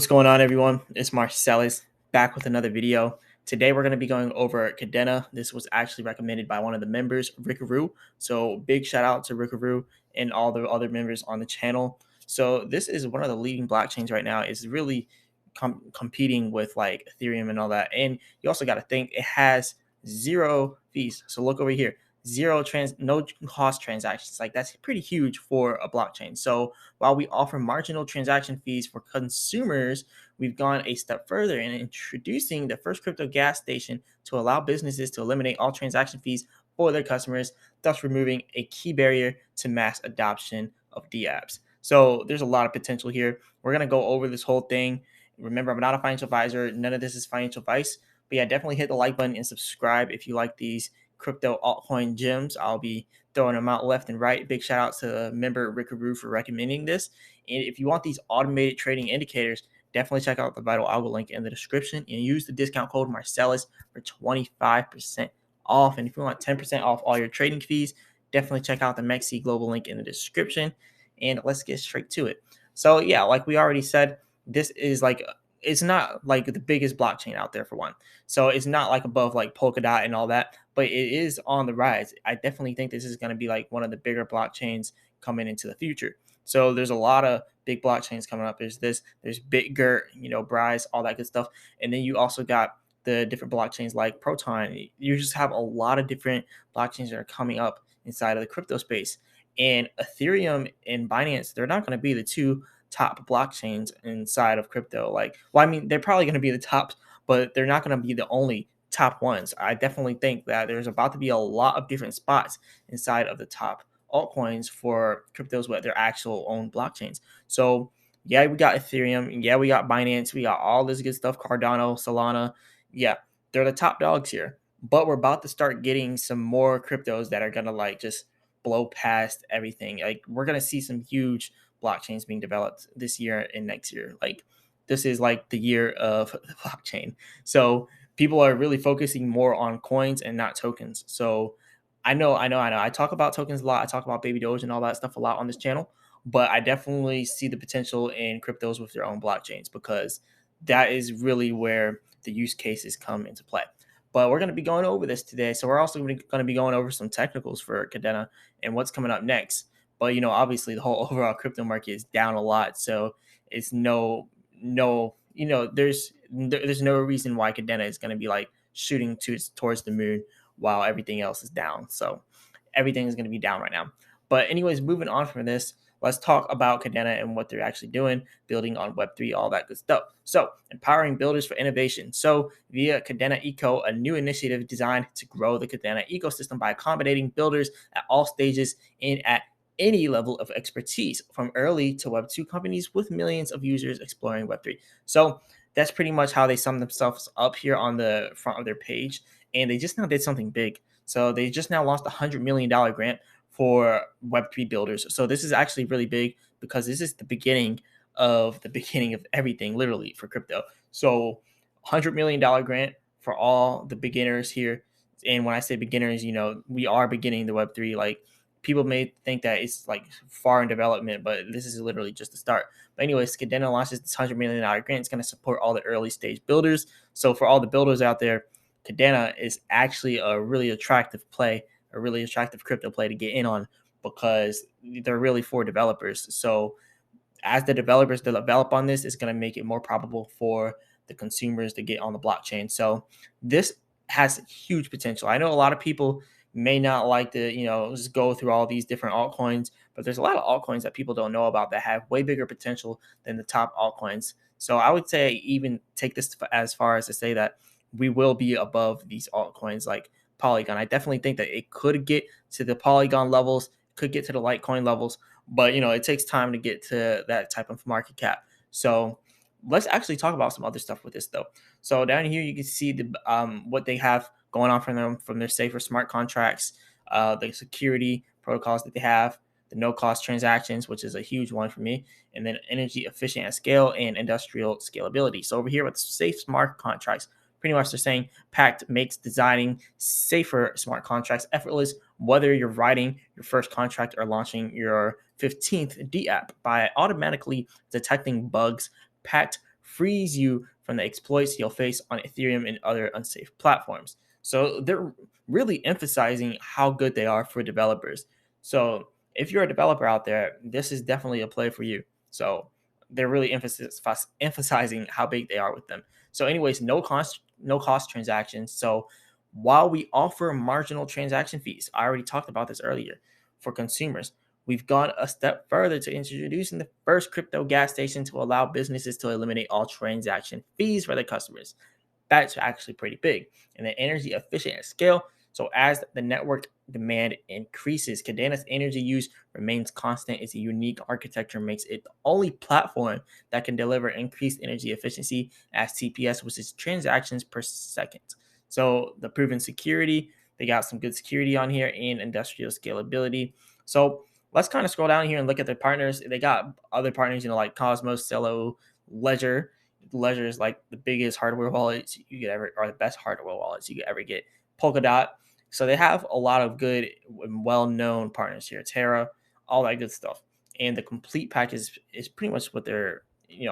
What's going on, everyone? It's Marsellis back with another video. Today, we're going to be going over Kadena. This was actually recommended by one of the members, Rickaroo. So, big shout out to Rickaroo and all the other members on the channel. So, this is one of the leading blockchains right now. It's really competing with like Ethereum and all that. And you also got to think it has zero fees. So, look over here, no cost transactions. Like that's pretty huge for a blockchain. So while we offer marginal transaction fees for consumers, we've gone a step further in introducing the first crypto gas station to allow businesses to eliminate all transaction fees for their customers, thus removing a key barrier to mass adoption of dApps. So there's a lot of potential here. We're going to go over this whole thing. Remember, I'm not a financial advisor. None of this is financial advice. But yeah, definitely hit the like button and subscribe if you like these crypto altcoin gems. I'll be throwing them out left and right. Big shout out to member Rickaroo for recommending this. And if you want these automated trading indicators, definitely check out the Vital Algo link in the description and use the discount code Marsellis for 25% off. And if you want 10% off all your trading fees, definitely check out the Mexi Global link in the description. And let's get straight to it. So yeah, like we already said, this is like it's not like the biggest blockchain out there for one. So it's not like above like Polkadot and all that, but it is on the rise. I definitely think this is going to be like one of the bigger blockchains coming into the future. So there's a lot of big blockchains coming up. There's Bitgert, Bryce, all that good stuff. And then you also got the different blockchains like Proton. You just have a lot of different blockchains that are coming up inside of the crypto space. And Ethereum and Binance, they're not going to be the two top blockchains inside of crypto. Like, well, I mean, they're probably going to be the top, but they're not going to be the only top ones. I definitely think that there's about to be a lot of different spots inside of the top altcoins for cryptos with their actual own blockchains. So yeah, we got Ethereum. Yeah, we got Binance. We got all this good stuff. Cardano, Solana. Yeah, they're the top dogs here. But we're about to start getting some more cryptos that are gonna like just blow past everything. Like we're gonna see some huge blockchains being developed this year and next year. Like this is like the year of the blockchain. So people are really focusing more on coins and not tokens. So I know. I talk about tokens a lot. I talk about Baby Doge and all that stuff a lot on this channel, but I definitely see the potential in cryptos with their own blockchains because that is really where the use cases come into play. But we're going to be going over this today. So we're also going to be going over some technicals for Kadena and what's coming up next. But obviously the whole overall crypto market is down a lot, so it's there's no reason why Kadena is going to be like shooting towards the moon while everything else is down. So everything is going to be down right now. But anyways, moving on from this, let's talk about Kadena and what they're actually doing, building on Web3, all that good stuff. So empowering builders for innovation. So via Kadena Eco, a new initiative designed to grow the Kadena ecosystem by accommodating builders at all stages and at any level of expertise, from early to Web2 companies with millions of users exploring Web3. So that's pretty much how they sum themselves up here on the front of their page. And they just now did something big. So they just now launched a $100 million grant for Web3 builders. So this is actually really big because this is the beginning of everything, literally, for crypto. So $100 million grant for all the beginners here. And when I say beginners, we are beginning the Web3. Like people may think that it's like far in development, but this is literally just the start. But anyways, Kadena launches this $100 million grant. It's going to support all the early stage builders. So for all the builders out there, Kadena is actually a really attractive play, a really attractive crypto play to get in on because they're really for developers. So as the developers develop on this, it's going to make it more probable for the consumers to get on the blockchain. So this has huge potential. I know a lot of people may not like to, just go through all these different altcoins, but there's a lot of altcoins that people don't know about that have way bigger potential than the top altcoins. So I would say even take this as far as to say that we will be above these altcoins like Polygon. I definitely think that it could get to the Polygon levels, could get to the Litecoin levels, but it takes time to get to that type of market cap. So let's actually talk about some other stuff with this though. So down here you can see the what they have going on from their safer smart contracts, the security protocols that they have, the no cost transactions, which is a huge one for me, and then energy efficient at scale and industrial scalability. So over here with safe smart contracts, pretty much they're saying Pact makes designing safer smart contracts effortless, whether you're writing your first contract or launching your 15th dApp. By automatically detecting bugs, Pact frees you from the exploits you'll face on Ethereum and other unsafe platforms. So they're really emphasizing how good they are for developers. So if you're a developer out there, this is definitely a play for you. So they're really emphasizing how big they are with them. So, anyways, no cost transactions. So while we offer marginal transaction fees, I already talked about this earlier for consumers. We've gone a step further to introducing the first crypto gas station to allow businesses to eliminate all transaction fees for their customers. That's actually pretty big. And then energy efficient at scale. So as the network demand increases, Kadena's energy use remains constant. Its unique architecture makes it the only platform that can deliver increased energy efficiency as TPS, which is transactions per second. So the proven security, they got some good security on here and industrial scalability. So let's kind of scroll down here and look at their partners. They got other partners, like Cosmos, Celo, Ledger. Ledger is like the biggest hardware wallets you could ever, or the best hardware wallets you could ever get. Polkadot. So they have a lot of good and well-known partners here. Terra, all that good stuff. And the complete package is pretty much what they're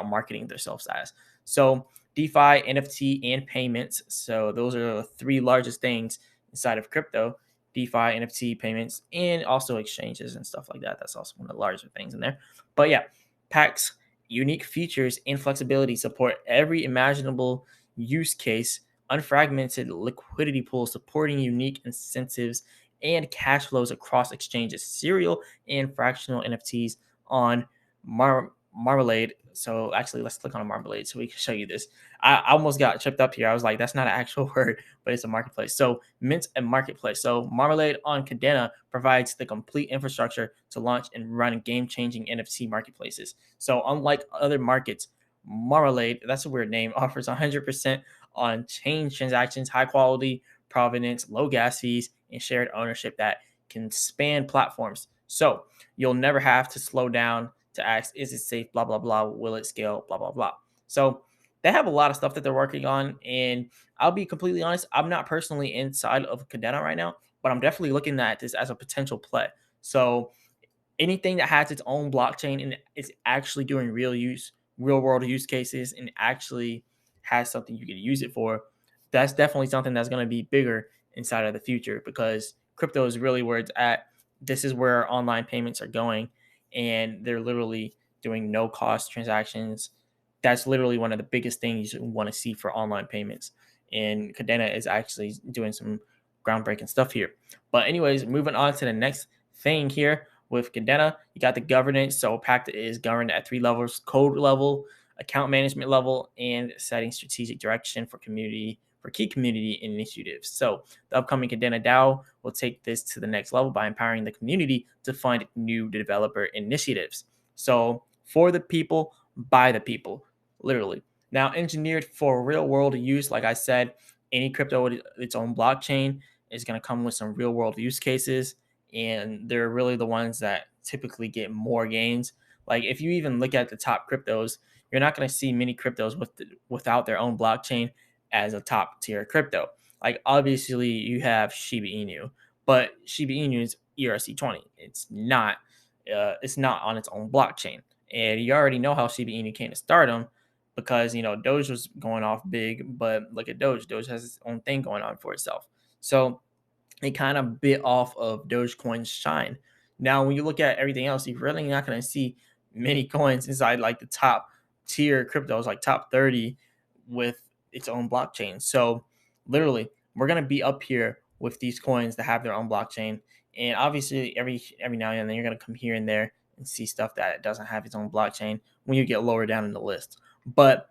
marketing themselves as. So DeFi, NFT, and payments. So those are the three largest things inside of crypto. DeFi, NFT, payments, and also exchanges and stuff like that. That's also one of the larger things in there. But yeah, packs unique features and flexibility, support every imaginable use case, unfragmented liquidity pool, supporting unique incentives and cash flows across exchanges, serial and fractional NFTs on Marmalade. So actually, let's click on Marmalade so we can show you this. I almost got tripped up here. I was like, that's not an actual word, but it's a marketplace. So Mint and Marketplace. So Marmalade on Kadena provides the complete infrastructure to launch and run game-changing NFT marketplaces. So unlike other markets, Marmalade, that's a weird name, offers 100% on-chain transactions, high quality, provenance, low gas fees, and shared ownership that can span platforms. So you'll never have to slow down to ask, is it safe? Blah, blah, blah. Will it scale? Blah, blah, blah. So they have a lot of stuff that they're working on. And I'll be completely honest, I'm not personally inside of Kadena right now, but I'm definitely looking at this as a potential play. So anything that has its own blockchain and is actually doing real world use cases, and actually has something you can use it for, that's definitely something that's going to be bigger inside of the future, because crypto is really where it's at. This is where online payments are going, and they're literally doing no cost transactions. That's literally one of the biggest things you want to see for online payments. And Kadena is actually doing some groundbreaking stuff here. But anyways, moving on to the next thing here with Kadena, you got the governance. So Pact is governed at three levels: code level, account management level, and setting strategic direction for key community initiatives. So the upcoming Kadena DAO will take this to the next level by empowering the community to fund new developer initiatives. So for the people, by the people, literally. Now engineered for real world use, like I said, any crypto with its own blockchain is going to come with some real world use cases, and they're really the ones that typically get more gains. Like if you even look at the top cryptos, you're not going to see many cryptos without their own blockchain as a top tier crypto. Like obviously you have Shiba Inu, but Shiba Inu is ERC20. It's not on its own blockchain, and you already know how Shiba Inu came to stardom, because Doge was going off big, but look at Doge. Doge has its own thing going on for itself. So it kind of bit off of Dogecoin's shine. Now, when you look at everything else, you're really not going to see many coins inside like the top tier cryptos, like top 30 with its own blockchain. So literally, we're going to be up here with these coins that have their own blockchain. And obviously, every now and then, you're going to come here and there and see stuff that doesn't have its own blockchain when you get lower down in the list. But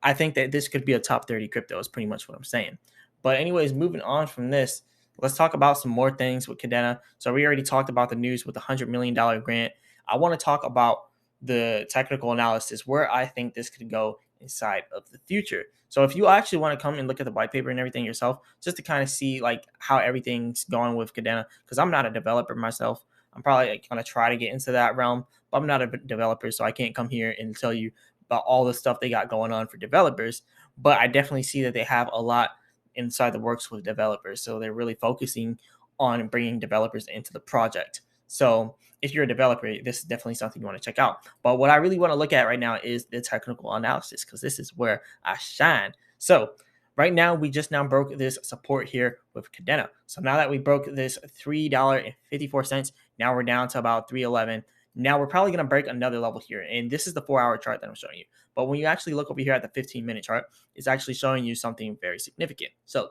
I think that this could be a top 30 crypto is pretty much what I'm saying. But anyways, moving on from this, let's talk about some more things with Kadena. So we already talked about the news with the $100 million grant. I want to talk about the technical analysis, where I think this could go inside of the future. So if you actually want to come and look at the white paper and everything yourself, just to kind of see like how everything's going with Kadena, because I'm not a developer myself. I'm probably going to try to get into that realm, but I'm not a developer, so I can't come here and tell you about all the stuff they got going on for developers. But I definitely see that they have a lot inside the works with developers. So they're really focusing on bringing developers into the project. So if you're a developer, this is definitely something you want to check out. But what I really want to look at right now is the technical analysis, because this is where I shine. So right now, we just now broke this support here with Kadena. So now that we broke this $3.54, now we're down to about 311. Now we're probably going to break another level here. And this is the 4-hour chart that I'm showing you. But when you actually look over here at the 15-minute chart, it's actually showing you something very significant. So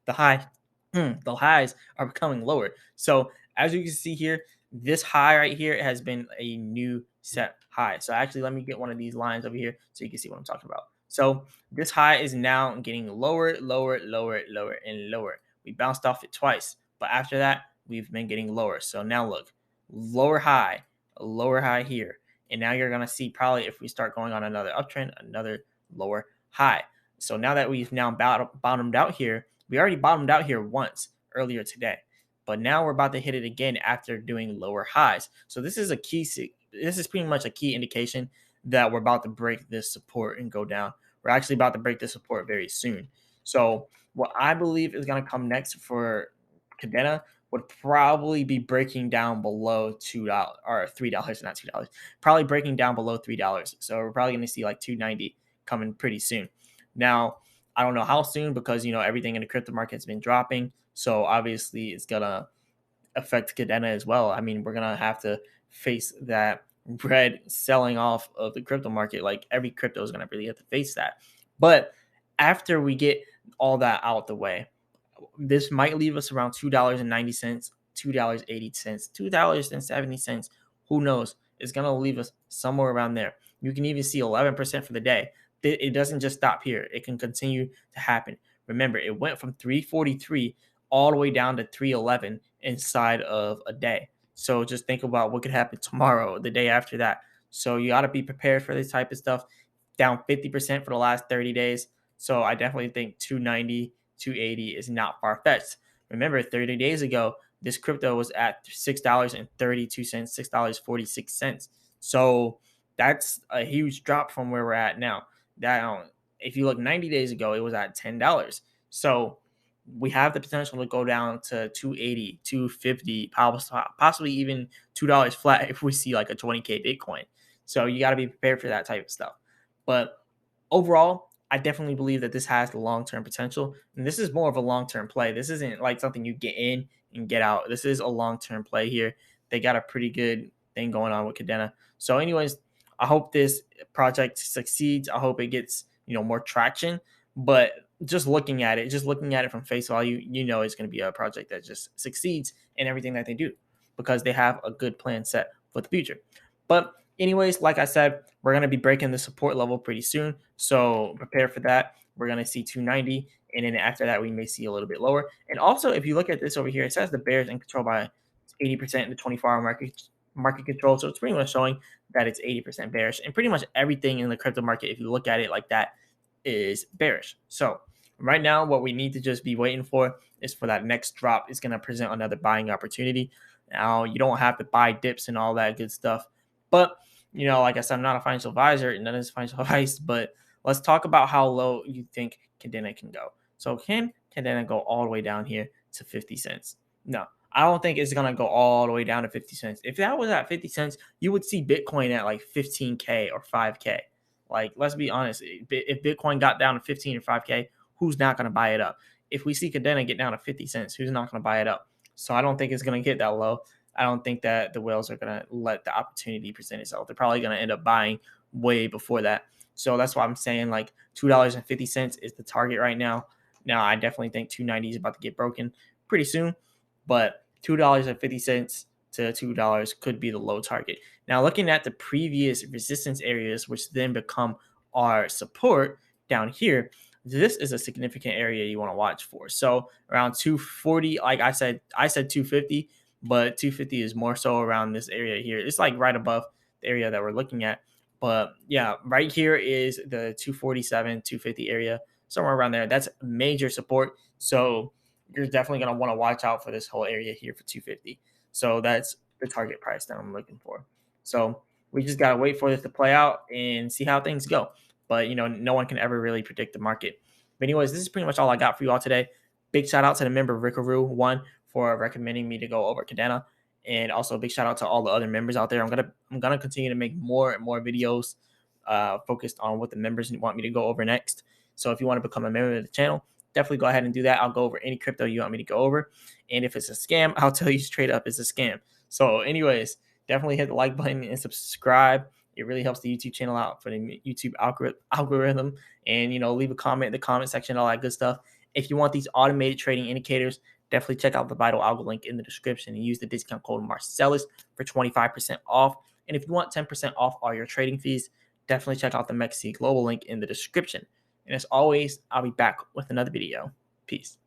the the highs are becoming lower. So as you can see here, this high right here has been a new set high. So actually, let me get one of these lines over here so you can see what I'm talking about. So this high is now getting lower, lower, lower, lower, and lower. We bounced off it twice, but after that, we've been getting lower. So now look, lower high here. And now you're going to see probably if we start going on another uptrend, another lower high. So now that we've now bottomed out here, we already bottomed out here once earlier today, but now we're about to hit it again after doing lower highs. So this is pretty much a key indication that we're about to break this support and go down. We're actually about to break this support very soon. So what I believe is going to come next for Kadena would probably be breaking down below $2 or $3, not $2, probably breaking down below $3. So we're probably going to see like 290 coming pretty soon. Now, I don't know how soon because everything in the crypto market has been dropping. So obviously it's gonna affect Kadena as well. I mean, we're gonna have to face that red selling off of the crypto market. Like every crypto is gonna really have to face that. But after we get all that out the way, this might leave us around $2.90, $2.80, $2.70. Who knows? It's gonna leave us somewhere around there. You can even see 11% for the day. It doesn't just stop here. It can continue to happen. Remember, it went from 343 all the way down to 311 inside of a day. So just think about what could happen tomorrow, the day after that. So you got to be prepared for this type of stuff. Down 50% for the last 30 days. So I definitely think 290, 280 is not far fetched. Remember, 30 days ago, this crypto was at $6.32, $6.46. So that's a huge drop from where we're at now. That if you look 90 days ago, it was at $10. So we have the potential to go down to 280, 250, possibly even $2 flat if we see like a 20K Bitcoin. So you got to be prepared for that type of stuff. But overall, I definitely believe that this has the long-term potential. And this is more of a long-term play. This isn't like something you get in and get out. This is a long-term play here. They got a pretty good thing going on with Kadena. So anyways, I hope this project succeeds. I hope it gets, more traction. But just looking at it from face value, it's going to be a project that just succeeds in everything that they do because they have a good plan set for the future. But anyways, like I said, we're going to be breaking the support level pretty soon. So prepare for that. We're going to see 290. And then after that, we may see a little bit lower. And also, if you look at this over here, it says the bears in control by 80% in the 24-hour market control. So it's pretty much showing that it's 80% bearish. And pretty much everything in the crypto market, if you look at it like that, is bearish. So right now, what we need to just be waiting for is for that next drop. It's going to present another buying opportunity. Now, you don't have to buy dips and all that good stuff. But, like I said, I'm not a financial advisor and none of this financial advice, but let's talk about how low you think Kadena can go. So can Kadena go all the way down here to 50 cents? No, I don't think it's going to go all the way down to 50 cents. If that was at 50 cents, you would see Bitcoin at like 15K or 5K. Like, let's be honest. If Bitcoin got down to 15 or 5K, who's not going to buy it up? If we see Kadena get down to 50 cents, who's not going to buy it up? So I don't think it's going to get that low. I don't think that the whales are going to let the opportunity present itself. They're probably going to end up buying way before that. So that's why I'm saying like $2.50 is the target right now. Now, I definitely think 290 is about to get broken pretty soon, but $2.50 to $2 could be the low target. Now, looking at the previous resistance areas, which then become our support down here, this is a significant area you want to watch for. So around 240, like I said 250, but 250 is more so around this area here. It's like right above the area that we're looking at. But yeah, right here is the 247, 250 area, somewhere around there. That's major support. So you're definitely going to want to watch out for this whole area here for 250. So that's the target price that I'm looking for. So we just got to wait for this to play out and see how things go. But, no one can ever really predict the market. But anyways, this is pretty much all I got for you all today. Big shout out to the member Rickaroo1 for recommending me to go over Kadena. And also a big shout out to all the other members out there. I'm gonna continue to make more and more videos focused on what the members want me to go over next. So if you want to become a member of the channel, definitely go ahead and do that. I'll go over any crypto you want me to go over. And if it's a scam, I'll tell you straight up it's a scam. So anyways, definitely hit the like button and subscribe. It really helps the YouTube channel out for the YouTube algorithm. And, leave a comment in the comment section, all that good stuff. If you want these automated trading indicators, definitely check out the Vital Algo link in the description and use the discount code Marsellis for 25% off. And if you want 10% off all your trading fees, definitely check out the Mexi Global link in the description. And as always, I'll be back with another video. Peace.